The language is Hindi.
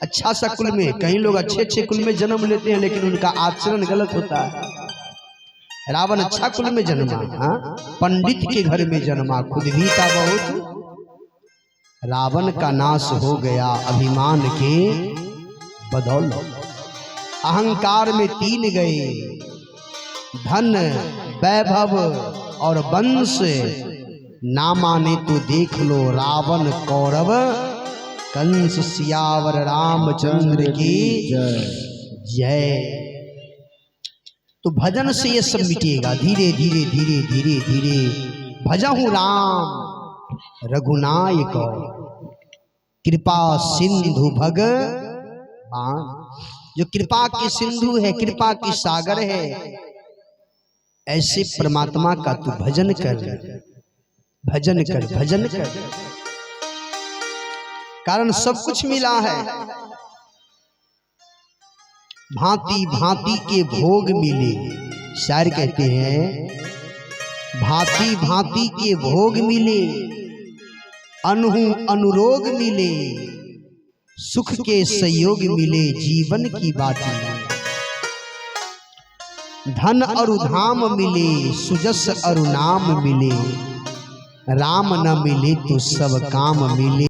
अच्छा सा कुल में, कई लोग अच्छे अच्छे कुल में जन्म लेते हैं लेकिन उनका आचरण गलत होता है। रावण अच्छा कुल में जन्मा, हाँ, पंडित के घर में जन्मा, खुद भी था बहुत। रावण का नाश हो गया अभिमान के बदौलत। अहंकार में 3 गए, धन, वैभव और वंश। ना माने तो देख लो रावण कौरव, कंस सियावर रामचंद्र की जय। तो भजन से ये सब मिटेगा, धीरे धीरे धीरे धीरे धीरे। भजहु राम रघुनायक, कृपा सिंधु भगवान। जो कृपा की सिंधु है, कृपा की सागर है, ऐसे परमात्मा का तू भजन कर, भजन कर, भजन कर। कारण सब कुछ मिला है। भांति भांति के भोग मिले, शायर कहते हैं भांति भांति के भोग मिले, अनहु अनुरोग मिले, सुख के संयोग मिले, जीवन की बातें। धन और धाम मिले, सुजस और नाम मिले, राम न मिले तो सब काम मिले।